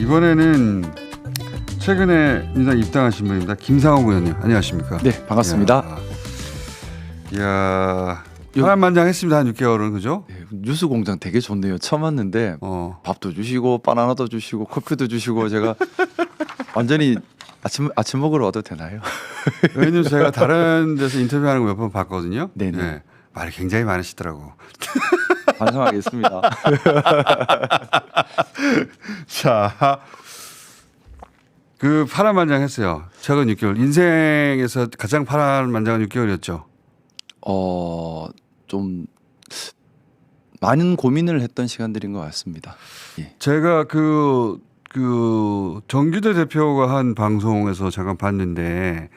이번에는 최근에 민주당 입당하신 분입니다. 김상욱 의원님, 안녕하십니까? 네, 반갑습니다. 이야, 파란만장했습니다. 한 6개월은 그죠? 네, 뉴스 공장 되게 좋네요. 처음 왔는데 밥도 주시고 바나나도 주시고 커피도 주시고 제가 완전히 아침 먹으러 와도 되나요? 왜냐면 제가 다른 데서 인터뷰하는 거 몇 번 봤거든요. 네네. 네, 말이 굉장히 많으시더라고. 반성하겠습니다. 자, 그 파란만장했어요. 최근 6개월 인생에서 가장 파란만장한 6개월이었죠. 좀 많은 고민을 했던 시간들인 것 같습니다. 예. 제가 그 정규대 대표가 한 방송에서 잠깐 봤는데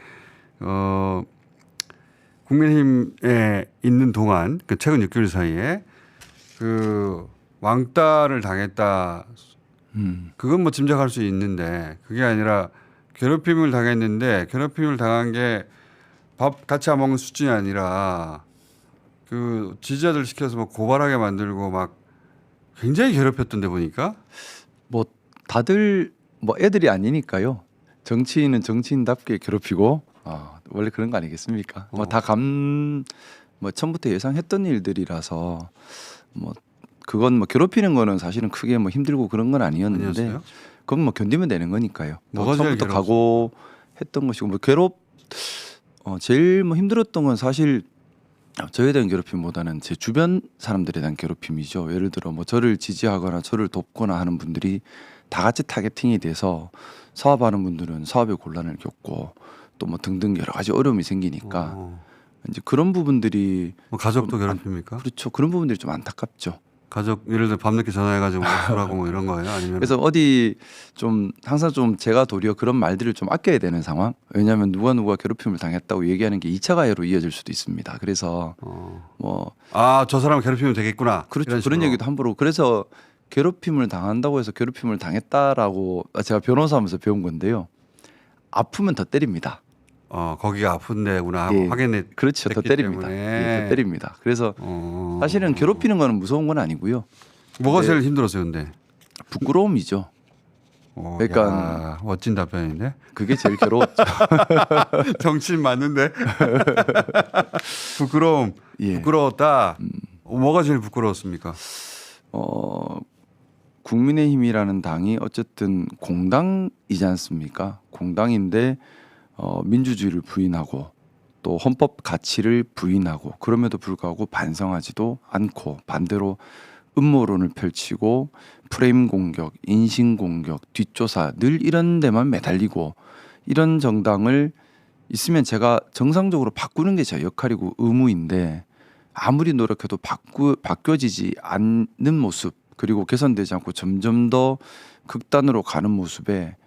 국민의힘에 있는 동안 그 최근 6개월 사이에 그 왕따를 당했다. 그건 뭐 짐작할 수 있는데 그게 아니라 괴롭힘을 당했는데 괴롭힘을 당한 게 밥 같이 안 먹는 수준이 아니라 그 지지자들 시켜서 막 고발하게 만들고 막 굉장히 괴롭혔던데 보니까. 뭐 다들 뭐 애들이 아니니까요. 정치인은 정치인답게 괴롭히고 원래 그런 거 아니겠습니까? 뭐 처음부터 예상했던 일들이라서 뭐 그건 뭐 괴롭히는 거는 사실은 크게 뭐 힘들고 그런 건 아니었는데 아니었어요? 그건 뭐 견디면 되는 거니까요. 뭐 뭐가 제일 처음부터 각오 했던 것이고 뭐 제일 뭐 힘들었던 건 사실 저에 대한 괴롭힘보다는 제 주변 사람들에 대한 괴롭힘이죠. 예를 들어 뭐 저를 지지하거나 저를 돕거나 하는 분들이 다 같이 타겟팅이 돼서 사업하는 분들은 사업의 곤란을 겪고 또 뭐 등등 여러 가지 어려움이 생기니까 이제 그런 부분들이 뭐 가족도 괴롭힙니까? 그렇죠. 그런 부분들이 좀 안타깝죠. 가족 예를 들어 밤늦게 전화해가지고 술하고 뭐 이런 거예요? 아니면 그래서 어디 좀 항상 좀 제가 도리어 그런 말들을 좀 아껴야 되는 상황. 왜냐하면 누가 괴롭힘을 당했다고 얘기하는 게 2차 가해로 이어질 수도 있습니다. 그래서 뭐 저 사람 괴롭히면 되겠구나. 그렇죠. 그런 얘기도 함부로. 그래서 괴롭힘을 당한다고 해서 괴롭힘을 당했다라고 제가 변호사하면서 배운 건데요. 아프면 더 때립니다. 거기가 아픈 데구나 하고 예. 확인해. 그렇죠. 더 때립니다. 예, 더 때립니다. 그래서 사실은 괴롭히는 거는 무서운 건 아니고요. 뭐가 제일 힘들었어요, 근데? 부끄러움이죠. 그러니까 야, 멋진 답변인데. 그게 제일 괴로웠죠. 정치인 맞는데. 부끄러움. 예. 부끄러웠다. 뭐가 제일 부끄러웠습니까? 국민의힘이라는 당이 어쨌든 공당이지 않습니까? 공당인데 민주주의를 부인하고 또 헌법 가치를 부인하고 그럼에도 불구하고 반성하지도 않고 반대로 음모론을 펼치고 프레임 공격, 인신 공격, 뒷조사 늘 이런 데만 매달리고 이런 정당을 있으면 제가 정상적으로 바꾸는 게 제 역할이고 의무인데 아무리 노력해도 바뀌어지지 않는 모습 그리고 개선되지 않고 점점 더 극단으로 가는 모습에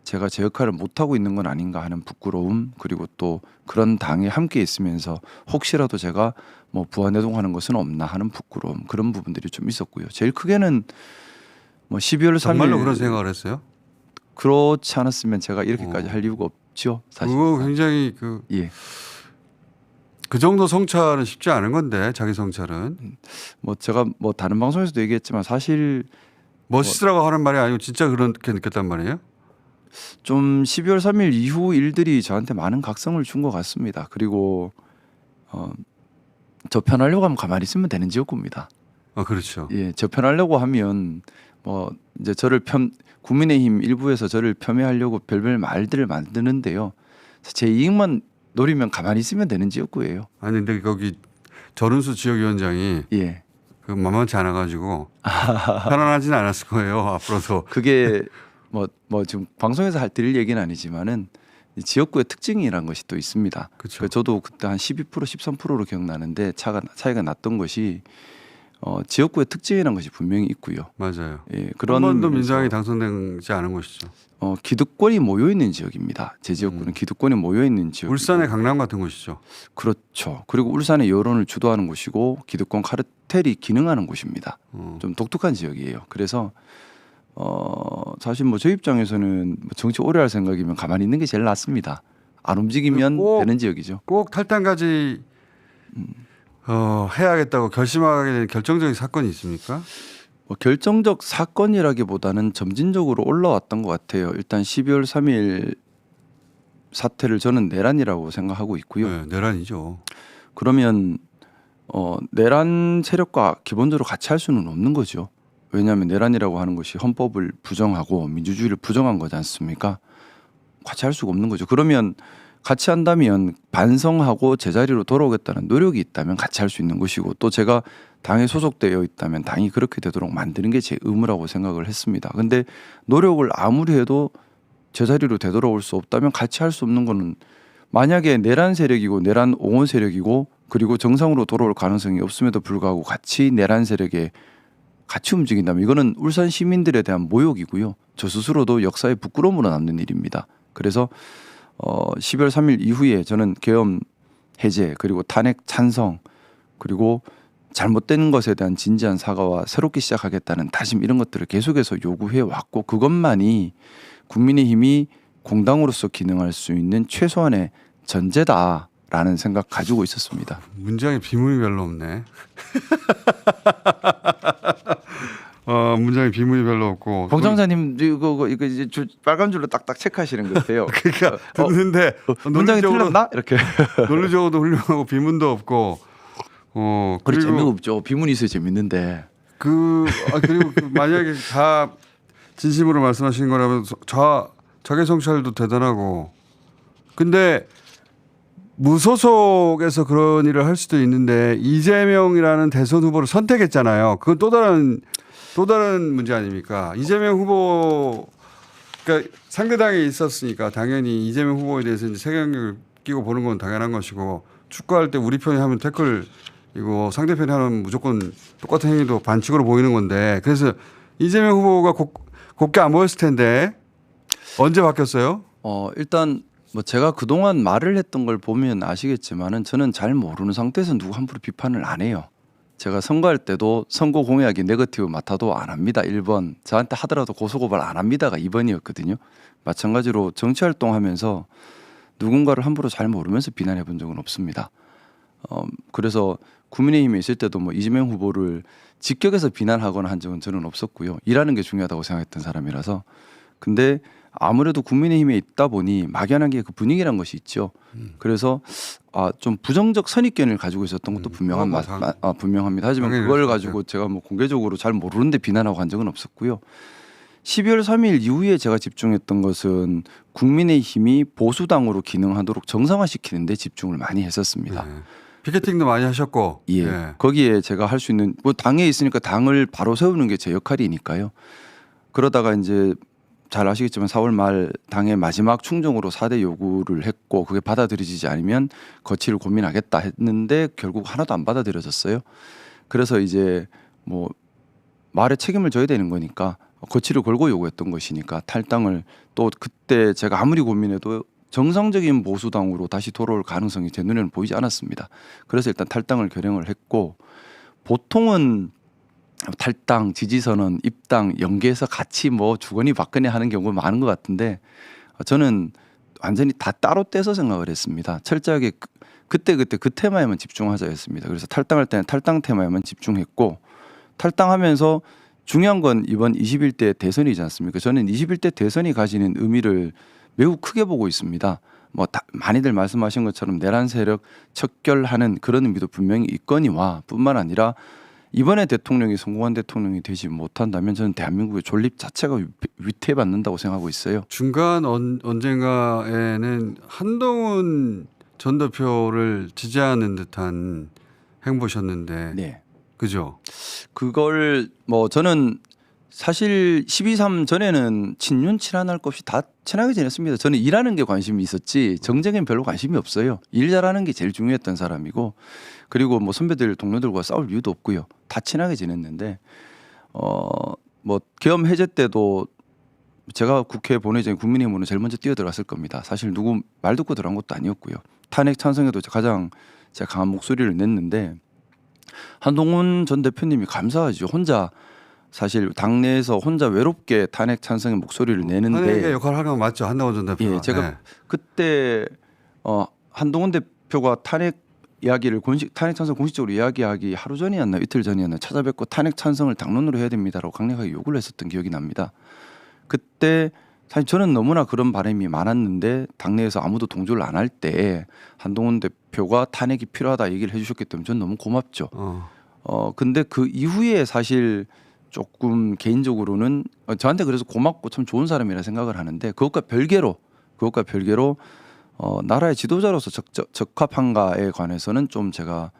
제가 제 역할을 못하고 있는 건 아닌가 하는 부끄러움 그리고 또 그런 당에 함께 있으면서 혹시라도 제가 뭐 부안해동하는 것은 없나 하는 부끄러움 그런 부분들이 좀 있었고요. 제일 크게는 뭐 12월 3일 정말로 그런 생각을 했어요? 그렇지 않았으면 제가 이렇게까지 할 이유가 없죠. 사실. 그거 굉장히 그 정도 성찰은 쉽지 않은 건데 자기 성찰은. 뭐 제가 뭐 다른 방송에서도 얘기했지만 사실 멋있으라고 하는 말이 아니고 진짜 그렇게 느꼈단 말이에요? 좀 12월 3일 이후 일들이 저한테 많은 각성을 준 것 같습니다. 그리고 저 편하려고 하면 가만히 있으면 되는 지역구입니다. 그렇죠. 예, 저 편하려고 하면 뭐 이제 국민의힘 일부에서 저를 폄훼하려고 별별 말들을 만드는데요. 제 이익만 노리면 가만히 있으면 되는 지역구예요. 아니 근데 거기 전은수 지역위원장이 예. 그 만만치 않아가지고 편안하진 않았을 거예요. 앞으로도. 그게 뭐 지금 방송에서 드릴 얘기는 아니지만은 지역구의 특징이라는 것이 또 있습니다. 그렇죠. 저도 그때 한 12% 13%로 기억나는데 차이가 났던 것이 지역구의 특징이라는 것이 분명히 있고요. 맞아요. 예, 한 번도 민주당이 당선되지 않은 곳이죠. 기득권이 모여 있는 지역입니다. 제 지역구는 기득권이 모여 있는 지역. 울산의 강남 같은 곳이죠. 그렇죠. 그리고 울산의 여론을 주도하는 곳이고 기득권 카르텔이 기능하는 곳입니다. 좀 독특한 지역이에요. 그래서 사실 뭐 저 입장에서는 정치 오래 할 생각이면 가만히 있는 게 제일 낫습니다. 안 움직이면 되는 지역이죠. 꼭 탈당까지 해야겠다고 결심하게 된 결정적인 사건이 있습니까? 뭐 결정적 사건이라기보다는 점진적으로 올라왔던 것 같아요. 일단 12월 3일 사태를 저는 내란이라고 생각하고 있고요. 네, 내란이죠. 그러면 내란 세력과 기본적으로 같이 할 수는 없는 거죠. 왜냐하면 내란이라고 하는 것이 헌법을 부정하고 민주주의를 부정한 거지 않습니까? 같이 할 수가 없는 거죠. 그러면 같이 한다면 반성하고 제자리로 돌아오겠다는 노력이 있다면 같이 할 수 있는 것이고, 또 제가 당에 소속되어 있다면 당이 그렇게 되도록 만드는 게 제 의무라고 생각을 했습니다. 근데 노력을 아무리 해도 제자리로 되돌아올 수 없다면 같이 할 수 없는 거는, 만약에 내란 세력이고 내란 옹호 세력이고 그리고 정상으로 돌아올 가능성이 없음에도 불구하고 같이 내란 세력에 같이 움직인다면 이거는 울산 시민들에 대한 모욕이고요. 저 스스로도 역사의 부끄러움으로 남는 일입니다. 그래서 12월 3일 이후에 저는 계엄 해제 그리고 탄핵 찬성 그리고 잘못된 것에 대한 진지한 사과와 새롭게 시작하겠다는 다짐, 이런 것들을 계속해서 요구해 왔고, 그것만이 국민의힘이 공당으로서 기능할 수 있는 최소한의 전제다라는 생각 가지고 있었습니다. 문장에 비문이 별로 없네. 문장에 비문이 별로 없고. 봉장사님 이거 이제 빨간 줄로 딱딱 체크하시는 것 같아요. 그러니까 듣는데 문장이 틀렸나? 이렇게. 논리적으로도 훌륭하고 비문도 없고. 그리고 그리고 재미가 없죠. 비문이 있어야 재밌는데. 그리고 만약에 다 진심으로 말씀하시는 거라면 자기 성찰도 대단하고. 근데 무소속에서 그런 일을 할 수도 있는데 이재명이라는 대선 후보를 선택했잖아요. 그건 또 다른 문제 아닙니까? 이재명 후보, 그러니까 상대당에 있었으니까 당연히 이재명 후보에 대해서 이제 색안경을 끼고 보는 건 당연한 것이고, 축구할 때 우리 편이 하면 태클, 이거 상대편이 하면 무조건 똑같은 행위도 반칙으로 보이는 건데, 그래서 이재명 후보가 곱게 안 보였을 텐데 언제 바뀌었어요? 일단 뭐 제가 그동안 말을 했던 걸 보면 아시겠지만은 저는 잘 모르는 상태에서 누구 함부로 비판을 안 해요. 제가 선거할 때도 선거 공약이 네거티브 맡아도 안 합니다. 1번. 저한테 하더라도 고소고발 안 합니다가 2번이었거든요. 마찬가지로 정치활동하면서 누군가를 함부로 잘 모르면서 비난해 본 적은 없습니다. 그래서 국민의힘에 있을 때도 뭐 이재명 후보를 직격해서 비난하거나 한 적은 저는 없었고요. 일하는 게 중요하다고 생각했던 사람이라서. 근데 아무래도 국민의힘에 있다 보니 막연한 게 그 분위기란 것이 있죠. 그래서 좀 부정적 선입견을 가지고 있었던 것도 분명합니다. 하지만 그걸 가지고 제가 뭐 공개적으로 잘 모르는데 비난하고 한 적은 없었고요. 12월 3일 이후에 제가 집중했던 것은 국민의힘이 보수당으로 기능하도록 정상화시키는 데 집중을 많이 했었습니다. 네. 피켓팅도 많이 하셨고. 예. 네. 거기에 제가 할 수 있는, 뭐 당에 있으니까 당을 바로 세우는 게 제 역할이니까요. 그러다가 이제 잘 아시겠지만 4월 말 당의 마지막 충정으로 4대 요구를 했고, 그게 받아들여지지 않으면 거취를 고민하겠다 했는데 결국 하나도 안 받아들여졌어요. 그래서 이제 뭐 말에 책임을 져야 되는 거니까 거취를 걸고 요구했던 것이니까 탈당을, 또 그때 제가 아무리 고민해도 정상적인 보수당으로 다시 돌아올 가능성이 제 눈에는 보이지 않았습니다. 그래서 일단 탈당을 결행을 했고, 보통은 탈당, 지지선언, 입당 연계해서 같이 뭐 주거니 받거니 하는 경우가 많은 것 같은데, 저는 완전히 다 따로 떼서 생각을 했습니다. 철저하게 그때 그 테마에만 집중하자 했습니다. 그래서 탈당할 때는 탈당 테마에만 집중했고, 탈당하면서 중요한 건 이번 21대 대선이지 않습니까? 저는 21대 대선이 가지는 의미를 매우 크게 보고 있습니다. 뭐 많이들 말씀하신 것처럼 내란 세력 척결하는 그런 의미도 분명히 있거니와, 뿐만 아니라 이번에 대통령이 성공한 대통령이 되지 못한다면 저는 대한민국의 존립 자체가 위태받는다고 생각하고 있어요. 중간 언젠가에는 한동훈 전 대표를 지지하는 듯한 행보셨는데, 네. 그죠? 그걸 뭐 저는 사실 12.3 전에는 친윤 친한할 것 없이 다 친하게 지냈습니다. 저는 일하는 게 관심이 있었지 정쟁엔 별로 관심이 없어요. 일 잘하는 게 제일 중요했던 사람이고, 그리고 뭐 선배들 동료들과 싸울 이유도 없고요. 다 친하게 지냈는데, 뭐 계엄 해제 때도 제가 국회에 보내기 전에 국민의힘으로 제일 먼저 뛰어들어갔을 겁니다. 사실 누구 말 듣고 들어간 것도 아니었고요. 탄핵 찬성에도 가장 제가 강한 목소리를 냈는데, 한동훈 전 대표님이 감사하죠. 혼자 사실 당내에서 혼자 외롭게 탄핵 찬성의 목소리를 내는데, 탄핵의 역할을 하는 건 맞죠, 한동훈 전 대표가. 예, 제가 네. 그때 한동훈 대표가 탄핵 이야기를 탄핵 찬성 공식적으로 이야기하기 하루 전이었나 이틀 전이었나 찾아뵙고 탄핵 찬성을 당론으로 해야 됩니다라고 강력하게 요구를 했었던 기억이 납니다. 그때 사실 저는 너무나 그런 바람이 많았는데 당내에서 아무도 동조를 안 할 때 한동훈 대표가 탄핵이 필요하다 얘기를 해주셨기 때문에 저는 너무 고맙죠. 근데 그 이후에 사실 조금 개인적으로는 저한테 그래서 고맙고 참 좋은 사람이라 생각을 하는데 그것과 별개로 나라의 지도자로서 적합한가에 관해서는 좀 제가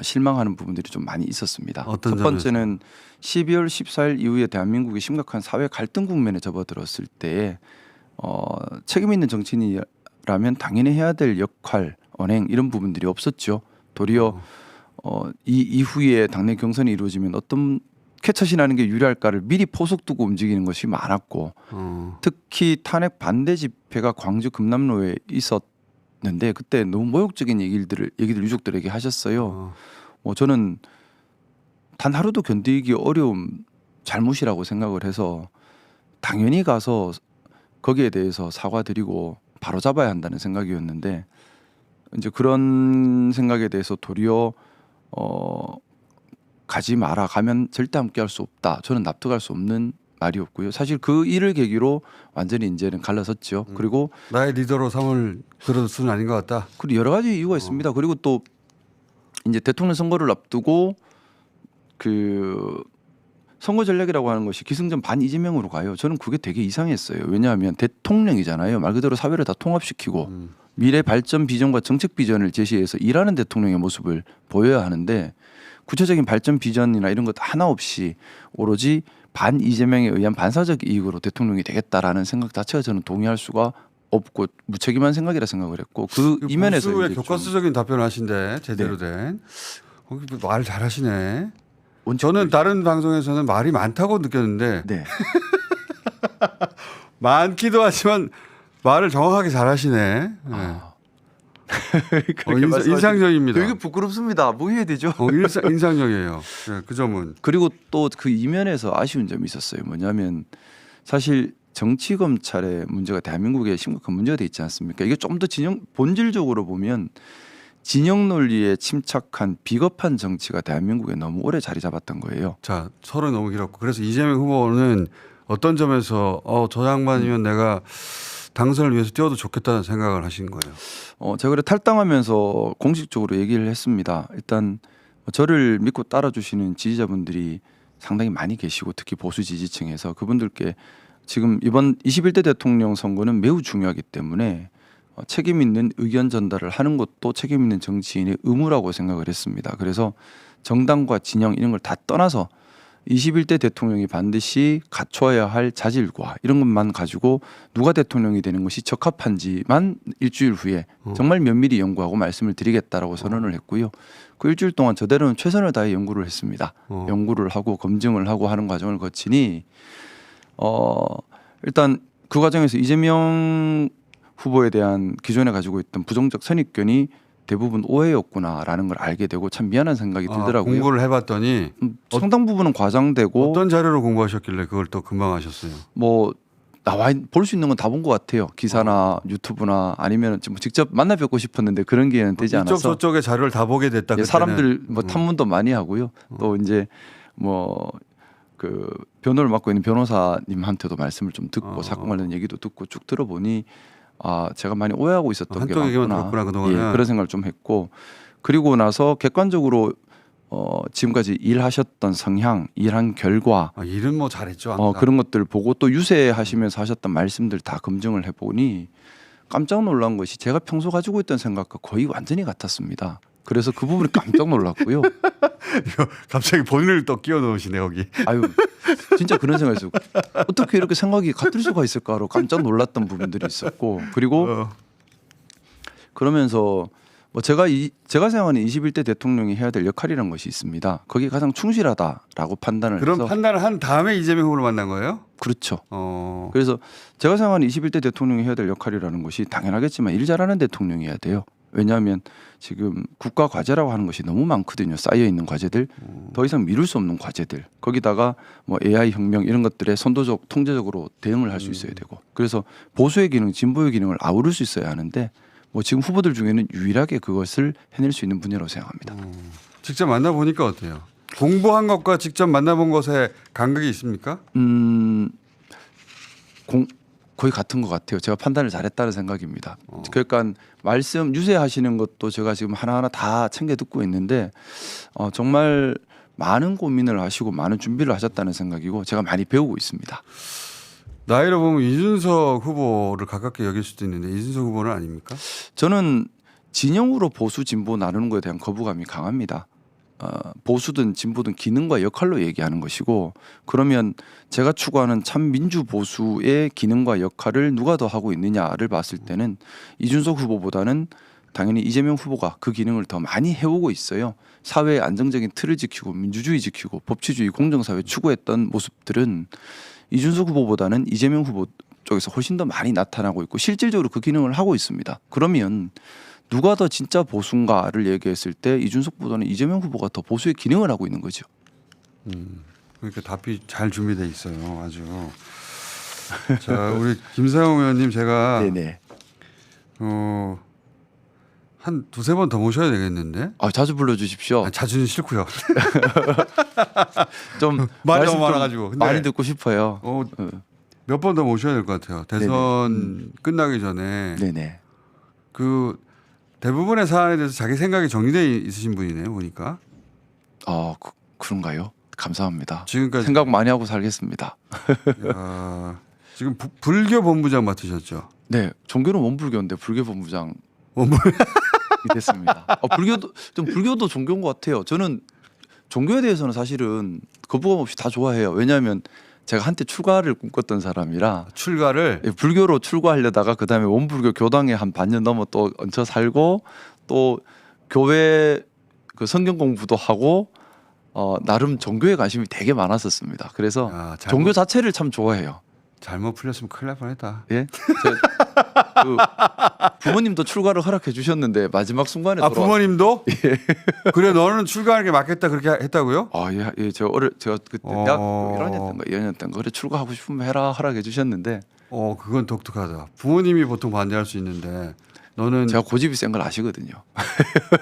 실망하는 부분들이 좀 많이 있었습니다. 어떤 첫 번째는 12월 14일 이후에 대한민국이 심각한 사회 갈등 국면에 접어들었을 때 책임 있는 정치인이라면 당연히 해야 될 역할, 언행 이런 부분들이 없었죠. 도리어 이 이후에 당내 경선이 이루어지면 어떤 캐처시 나는 게 유리할까를 미리 포석 두고 움직이는 것이 많았고 특히 탄핵 반대 집회가 광주 금남로에 있었는데 그때 너무 모욕적인 얘기들 유족들에게 하셨어요. 저는 단 하루도 견디기 어려운 잘못이라고 생각을 해서 당연히 가서 거기에 대해서 사과드리고 바로 잡아야 한다는 생각이었는데 이제 그런 생각에 대해서 도리어 가지 마라, 가면 절대 함께 할 수 없다. 저는 납득할 수 없는 말이었고요. 사실 그 일을 계기로 완전히 이제는 갈라섰죠. 그리고 나의 리더로 삼을 그런 수는 아닌 것 같다. 그리고 여러 가지 이유가 있습니다. 그리고 또 이제 대통령 선거를 앞두고 그 선거 전략이라고 하는 것이 기승전 반 이재명으로 가요. 저는 그게 되게 이상했어요. 왜냐하면 대통령이잖아요. 말 그대로 사회를 다 통합시키고 미래 발전 비전과 정책 비전을 제시해서 일하는 대통령의 모습을 보여야 하는데 구체적인 발전 비전이나 이런 것 하나 없이 오로지 반 이재명에 의한 반사적 이익으로 대통령이 되겠다라는 생각 자체가 저는 동의할 수가 없고 무책임한 생각이라 생각을 했고 그 이면에서 왜 교과서적인 답변을 하신데 제대로 된 거기 말 잘하시네. 저는 다른 방송에서는 말이 많다고 느꼈는데 네. 많기도 하지만 말을 정확하게 잘하시네. 네. 인상적입니다. 되게 부끄럽습니다. 뭐 해야 되죠? 인상적이에요. 네, 그 점은. 그리고 또 그 이면에서 아쉬운 점이 있었어요. 뭐냐면 사실 정치 검찰의 문제가 대한민국에 심각한 문제가 돼 있지 않습니까? 이게 좀 더 본질적으로 보면 진영 논리에 침착한 비겁한 정치가 대한민국에 너무 오래 자리 잡았던 거예요. 자, 서로 너무 길었고 그래서 이재명 후보는 어떤 점에서 저 양반이면 내가 당선을 위해서 뛰어도 좋겠다는 생각을 하신 거예요. 제가 그래 탈당하면서 공식적으로 얘기를 했습니다. 일단 저를 믿고 따라주시는 지지자분들이 상당히 많이 계시고 특히 보수 지지층에서 그분들께 지금 이번 21대 대통령 선거는 매우 중요하기 때문에 책임 있는 의견 전달을 하는 것도 책임 있는 정치인의 의무라고 생각을 했습니다. 그래서 정당과 진영 이런 걸 다 떠나서 21대 대통령이 반드시 갖춰야 할 자질과 이런 것만 가지고 누가 대통령이 되는 것이 적합한지만 일주일 후에 정말 면밀히 연구하고 말씀을 드리겠다라고 선언을 했고요. 그 일주일 동안 저대로는 최선을 다해 연구를 했습니다. 연구를 하고 검증을 하고 하는 과정을 거치니 일단 그 과정에서 이재명 후보에 대한 기존에 가지고 있던 부정적 선입견이 대부분 오해였구나라는 걸 알게 되고 참 미안한 생각이 들더라고요. 공부를 해봤더니 상당 부분은 과장되고 어떤 자료로 공부하셨길래 그걸 또 금방 하셨어요? 뭐 나와 볼 수 있는 건 다 본 것 같아요. 기사나 유튜브나 아니면 직접 만나 뵙고 싶었는데 그런 기회는 되지 않아서 이쪽 저쪽의 자료를 다 보게 됐다. 예, 사람들 뭐 탐문도 많이 하고요. 또 이제 뭐 그 변호를 맡고 있는 변호사님한테도 말씀을 좀 듣고 사건 관련 얘기도 듣고 쭉 들어보니 제가 많이 오해하고 있었던 게 한쪽 얘기만 많구나. 들었구나 그동안은. 예, 그런 생각을 좀 했고 그리고 나서 객관적으로 지금까지 일하셨던 성향, 일한 결과 일은 뭐 잘했죠. 항상. 그런 것들 보고 또 유세하시면서 하셨던 말씀들 다 검증을 해보니 깜짝 놀란 것이 제가 평소 가지고 있던 생각과 거의 완전히 같았습니다. 그래서 그 부분이 깜짝 놀랐고요. 갑자기 본인을 또 끼워 넣으시네 여기. 아유 진짜 그런 생각이 있었고 어떻게 이렇게 생각이 같을 수가 있을까로 깜짝 놀랐던 부분들이 있었고 그리고 그러면서 뭐 제가 생각하는 21대 대통령이 해야 될 역할이라는 것이 있습니다. 거기에 가장 충실하다라고 판단을 그런 해서 판단을 한 다음에 이재명 후보를 만난 거예요? 그렇죠. 그래서 제가 생각하는 21대 대통령이 해야 될 역할이라는 것이 당연하겠지만 일 잘하는 대통령이어야 돼요. 왜냐하면 지금 국가 과제라고 하는 것이 너무 많거든요. 쌓여 있는 과제들, 더 이상 미룰 수 없는 과제들. 거기다가 뭐 AI 혁명 이런 것들에 선도적, 통제적으로 대응을 할 수 있어야 되고. 그래서 보수의 기능, 진보의 기능을 아우를 수 있어야 하는데 뭐 지금 후보들 중에는 유일하게 그것을 해낼 수 있는 분이라고 생각합니다. 직접 만나보니까 어때요? 공부한 것과 직접 만나본 것에 간극이 있습니까? 거의 같은 것 같아요. 제가 판단을 잘했다는 생각입니다. 그러니까 말씀 유세하시는 것도 제가 지금 하나하나 다 챙겨 듣고 있는데 정말 많은 고민을 하시고 많은 준비를 하셨다는 생각이고 제가 많이 배우고 있습니다. 나이로 보면 이준석 후보를 가깝게 여길 수도 있는데 이준석 후보는 아닙니까? 저는 진영으로 보수 진보 나누는 것에 대한 거부감이 강합니다. 보수든 진보든 기능과 역할로 얘기하는 것이고 그러면 제가 추구하는 참 민주 보수의 기능과 역할을 누가 더 하고 있느냐를 봤을 때는 이준석 후보보다는 당연히 이재명 후보가 그 기능을 더 많이 해오고 있어요. 사회의 안정적인 틀을 지키고 민주주의 지키고 법치주의 공정사회 추구했던 모습들은 이준석 후보보다는 이재명 후보 쪽에서 훨씬 더 많이 나타나고 있고 실질적으로 그 기능을 하고 있습니다. 그러면 누가 더 진짜 보수인가를 얘기했을 때 이준석보다는 이재명 후보가 더 보수의 기능을 하고 있는 거죠. 그러니까 답이 잘 준비돼 있어요. 아주. 자, 우리 김상호 의원님 제가 네네. 한 두세 번 더 모셔야 되겠는데? 자주 불러주십시오. 아니, 자주는 싫고요. 좀 말이 말씀 너무 좀 많아가지고. 근데 많이 듣고 싶어요. 몇 번 더 모셔야 될 것 같아요. 대선 끝나기 전에 네네. 그 대부분의 사안에 대해서 자기 생각이 정리돼 있으신 분이네요. 보니까. 그런가요? 감사합니다. 지금까지 생각 많이 하고 살겠습니다. 야, 지금 불교 본부장 맡으셨죠? 네, 종교는 원불교인데 불교 본부장 원불 됐습니다. 불교도 종교인 것 같아요. 저는 종교에 대해서는 사실은 거부감 없이 다 좋아해요. 왜냐하면 제가 한때 출가를 꿈꿨던 사람이라 출가를 불교로 출가하려다가 그 다음에 원불교 교당에 한 반년 넘어 또 얹혀 살고 또 교회 그 성경 공부도 하고 나름 종교에 관심이 되게 많았었습니다. 그래서 종교 자체를 참 좋아해요. 잘못 풀렸으면 큰일 날 뻔했다. 예? 부모님도 출가를 허락해 주셨는데 마지막 순간에 부모님도? 예. 그래 너는 출가하는 게 맞겠다 그렇게 했다고요? 예. 제가 그때 대학교 1학년 때인가 2학년 때인가 그래 출가하고 싶으면 해라 허락해 주셨는데. 그건 독특하다. 부모님이 보통 반대할 수 있는데 너는 제가 고집이 센 걸 아시거든요.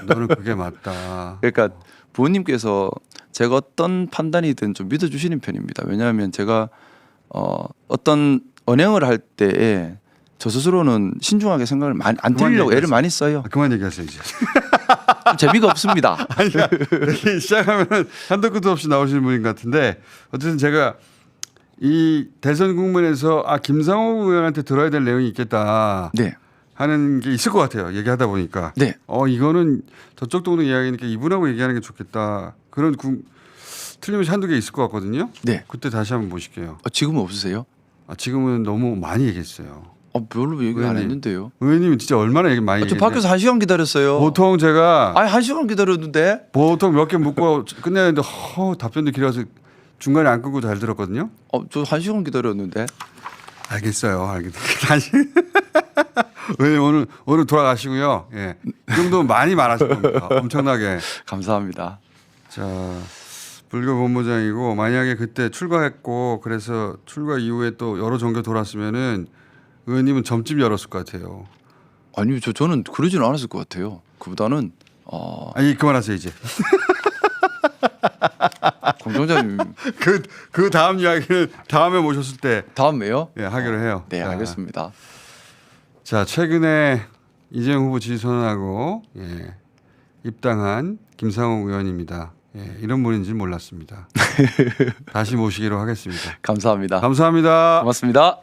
너는 그게 맞다. 그러니까 부모님께서 제가 어떤 판단이든 좀 믿어주시는 편입니다. 왜냐하면 제가 어떤 언행을 할 때에 저 스스로는 신중하게 생각을 많이 안 틀리려고 애를 많이 써요. 그만 얘기하세요 이제. 재미가 없습니다. 아니, 이렇게 시작하면 한도 끝도 없이 나오시는 분인 것 같은데 어쨌든 제가 이 대선 국면에서 김상호 의원한테 들어야 될 내용이 있겠다. 네. 하는 게 있을 것 같아요. 얘기하다 보니까. 네. 이거는 저쪽 동네 이야기니까 이분하고 얘기하는 게 좋겠다. 그런 틀림없이 한두 개 있을 것 같거든요. 네. 그때 다시 한번 보실게요. 지금은 없으세요? 지금은 너무 많이 얘기했어요. 별로 얘기 안 했는데요. 의원님은 진짜 얼마나 많이 저 얘기했냐. 밖에서 1시간 기다렸어요. 보통 제가 1시간 기다렸는데 보통 몇 개 묻고 끝내는데 답변도 길어서 중간에 안 끊고 잘 들었거든요. 저 1시간 기다렸는데. 알겠어요. 다시 의원님 오늘 돌아가시고요. 예. 이 정도면 많이 말하실 겁니다. 엄청나게. 감사합니다. 자, 불교 본부장이고 만약에 그때 출가했고 그래서 출가 이후에 또 여러 종교 돌았으면은 의원님은 점집 열었을 것 같아요. 아니요, 저는 그러지는 않았을 것 같아요. 그보다는 그만하세요 이제. 공정장님 그 다음 이야기는 다음에 모셨을 때 다음에요? 하기로 해요. 네, 알겠습니다. 자, 최근에 이재명 후보 지지 선언하고 입당한 김상호 의원입니다. 이런 분인지 몰랐습니다. 다시 모시기로 하겠습니다. 감사합니다. 감사합니다. 고맙습니다.